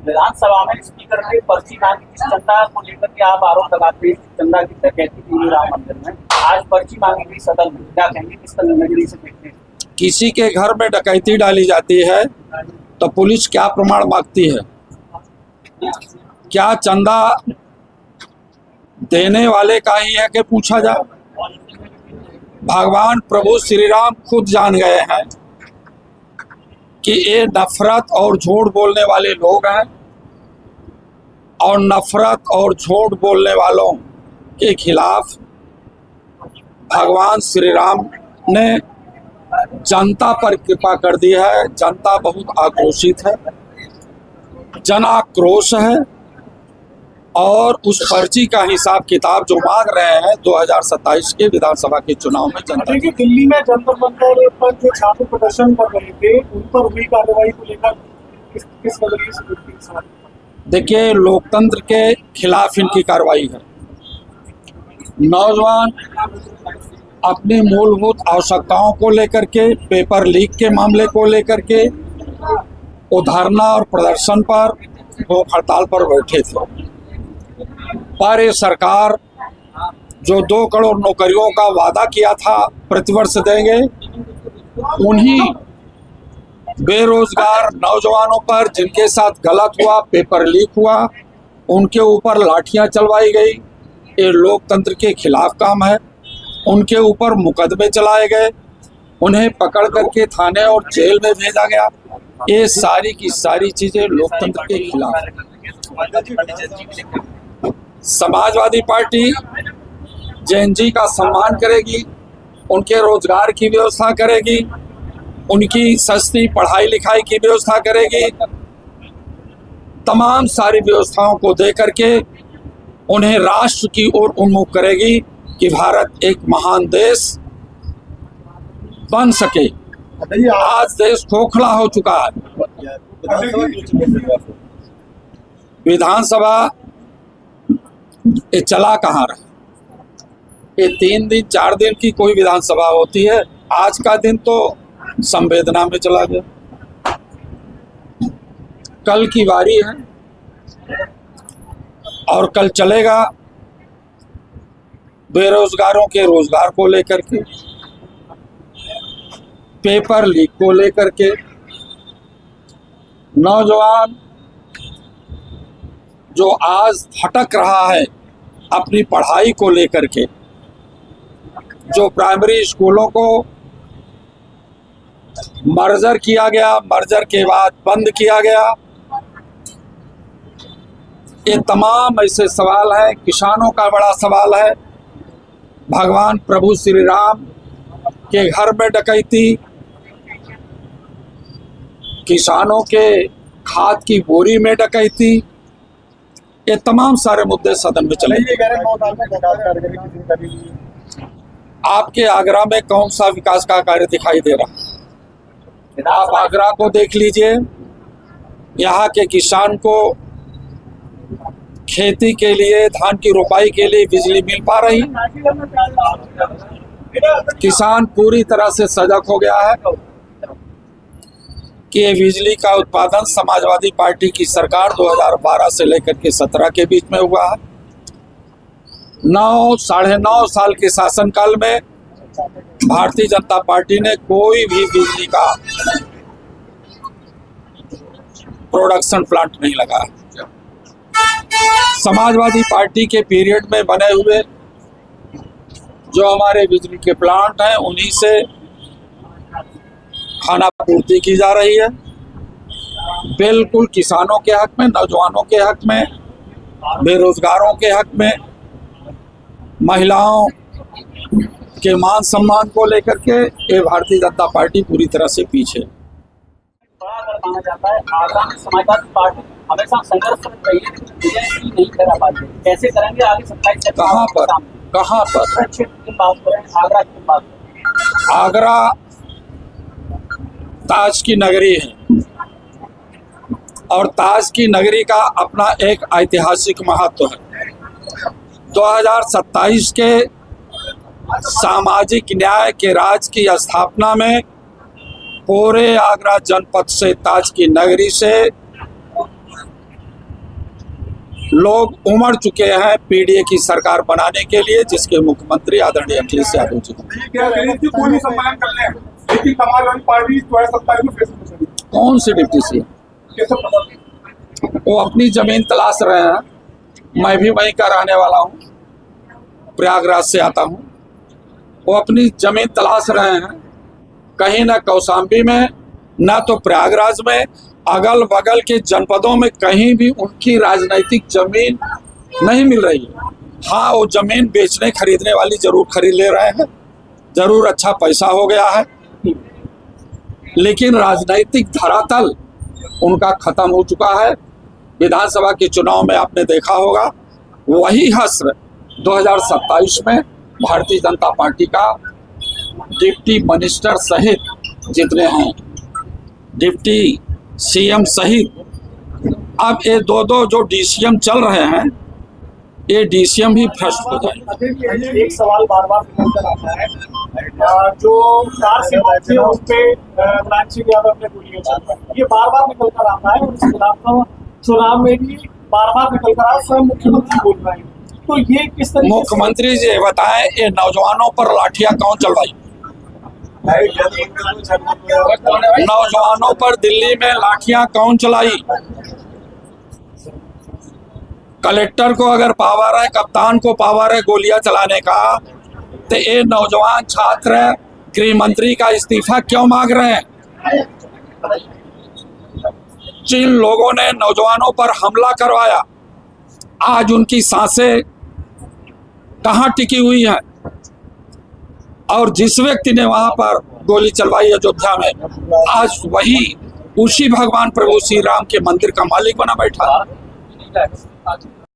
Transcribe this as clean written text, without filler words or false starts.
विधानसभा में स्पीकर ने पर्ची मांगी थी चंदा को लेकर के, आप आरोप लगाते हैं चंदा की डकैती की राम मंदिर में, आज पर्ची मांगी गई सदन में, क्या कहेंगे, किस नजरिए से देखते हैं? किसी के घर में डकैती डाली जाती है तो पुलिस क्या प्रमाण मांगती है? क्या चंदा देने वाले का ही है कि पूछा जाए? भगवान प्रभु श्री राम खुद जान गए हैं कि ये नफरत और झूठ बोलने वाले लोग हैं, और नफरत और झूठ बोलने वालों के खिलाफ भगवान श्री राम ने जनता पर कृपा कर दी है। जनता बहुत आक्रोशित है, जन आक्रोश है, और उस पर्ची का हिसाब किताब जो मांग रहे हैं 2027 के विधानसभा के चुनाव में जनता। देखिए, दिल्ली में जंतर मंतर पर जो छात्र प्रदर्शन कर रहे थे उन पर हुई कार्रवाई को लेकर किस नजरिए से देखते हैं? देखिए, लोकतंत्र के खिलाफ इनकी कार्रवाई है। नौजवान अपनी मूलभूत आवश्यकताओं को लेकर के, पेपर लीक के मामले को लेकर के वो धरना और प्रदर्शन पर, भूख हड़ताल पर बैठे थे। पर ये सरकार जो 2 करोड़ नौकरियों का वादा किया था प्रतिवर्ष देंगे, उन्हीं बेरोजगार नौजवानों पर जिनके साथ गलत हुआ, पेपर लीक हुआ, उनके ऊपर लाठियां चलवाई गई। ये लोकतंत्र के खिलाफ काम है। उनके ऊपर मुकदमे चलाए गए, उन्हें पकड़ करके थाने और जेल में भेजा गया। ये सारी की सारी चीजें लोकतंत्र के खिलाफ है। समाजवादी पार्टी जैन जी का सम्मान करेगी, उनके रोजगार की व्यवस्था करेगी, उनकी सस्ती पढ़ाई लिखाई की व्यवस्था करेगी, तमाम सारी व्यवस्थाओं को दे करके उन्हें राष्ट्र की ओर उन्मुख करेगी कि भारत एक महान देश बन सके। आज देश खोखला हो चुका है। विधानसभा ये चला कहाँ रहा? ये 3 दिन 4 दिन की कोई विधानसभा होती है, आज का दिन तो संवेदना में चला गया। कल की बारी है और कल चलेगा बेरोजगारों के रोजगार को लेकर के, पेपर लीक को लेकर के, नौजवान जो आज भटक रहा है अपनी पढ़ाई को लेकर के, जो प्राइमरी स्कूलों को मर्जर किया गया, मर्जर के बाद बंद किया गया, ये तमाम ऐसे सवाल हैं। किसानों का बड़ा सवाल है। भगवान प्रभु श्री राम के घर में डकैती, किसानों के खाद की बोरी में डकैती, ये तमाम सारे मुद्दे सदन में चलेंगे। आपके आगरा में कौन सा विकास का कार्य दिखाई दे रहा है? आप आगरा को देख लीजिए, यहाँ के किसान को खेती के लिए, धान की रोपाई के लिए बिजली मिल पा रही? किसान पूरी तरह से सजग हो गया है कि ये बिजली का उत्पादन समाजवादी पार्टी की सरकार 2012 से लेकर के 17 के बीच में हुआ है। 9-9.5 साल के शासनकाल में भारतीय जनता पार्टी ने कोई भी बिजली का प्रोडक्शन प्लांट नहीं लगाया। समाजवादी पार्टी के पीरियड में बने हुए जो हमारे बिजली के प्लांट हैं, उन्हीं से खाना पूर्ति की जा रही है। बिल्कुल किसानों के हक में, नौजवानों के हक में, बेरोजगारों के हक में, महिलाओं के मान सम्मान को लेकर के ये भारतीय जनता पार्टी पूरी तरह से पीछे। माना जाता है आगरा में समाजवादी पार्टी हमेशा संघर्ष में रही है, विजय नहीं करा पाती, कैसे करेंगे आगे? 27 कहाँ पर क्षेत्र की बात करें, आगरा की बात करें, आगरा ताज की नगरी है और ताज की नगरी का अपना एक ऐतिहासिक महत्व है। 2027 के सामाजिक न्याय के राज की स्थापना में पूरे आगरा जनपद से, ताज की नगरी से लोग उमड़ चुके हैं पीडीए की सरकार बनाने के लिए, जिसके मुख्यमंत्री आदरणीय अखिलेश यादव जी हैं। कोई भी सम्मान कर ले, लेकिन समाजवादी पार्टी 2027 में फेस में चली। कौन सी डिप्टी सी? कैसे पता? वो अपनी जमीन तलाश रहे हैं। मैं भी वहीं का रहने वाला हूँ, प्रयागराज से आता हूँ। वो अपनी जमीन तलाश रहे हैं, कहीं ना कौशाम्बी में, ना तो प्रयागराज में, अगल बगल के जनपदों में कहीं भी उनकी राजनीतिक जमीन नहीं मिल रही है। हाँ, वो जमीन बेचने खरीदने वाली जरूर खरीद ले रहे हैं, जरूर अच्छा पैसा हो गया है, लेकिन राजनीतिक धरातल उनका खत्म हो चुका है। विधानसभा के चुनाव में आपने देखा होगा, वही हस्र 2027 में भारतीय जनता पार्टी का डिप्टी मिनिस्टर सहित जितने हैं, डिप्टी सीएम सहित, अब ये दो जो डीसीएम चल रहे हैं, ये डीसीएम भी भ्रष्ट हो जाए। एक सवाल बार बार निकलकर आता है, जो कार से पहुंचे उस पे लालचंद यादव ने गोलियां चलाई, ये बार बार निकलकर आता है और इस खिलाफ चुनाव में भी बार बार निकलकर आ, स्वयं मुख्यमंत्री बोल रहे हैं। तो ये किस तरीके मुख्यमंत्री जी बताएं, ये नौजवानों पर लाठियां कौन चलवाई? नौजवानों पर दिल्ली में लाठियां कौन चलाई? कलेक्टर को अगर पावर है, कप्तान को पावर है गोलियां चलाने का, तो ये नौजवान छात्र गृह मंत्री का इस्तीफा क्यों मांग रहे हैं? जिन लोगों ने नौजवानों पर हमला करवाया, आज उनकी सांसें कहां टिकी हुई हैं? और जिस व्यक्ति ने वहां पर गोली चलवाई अयोध्या में, आज वही उसी भगवान प्रभु श्री राम के मंदिर का मालिक बना बैठा।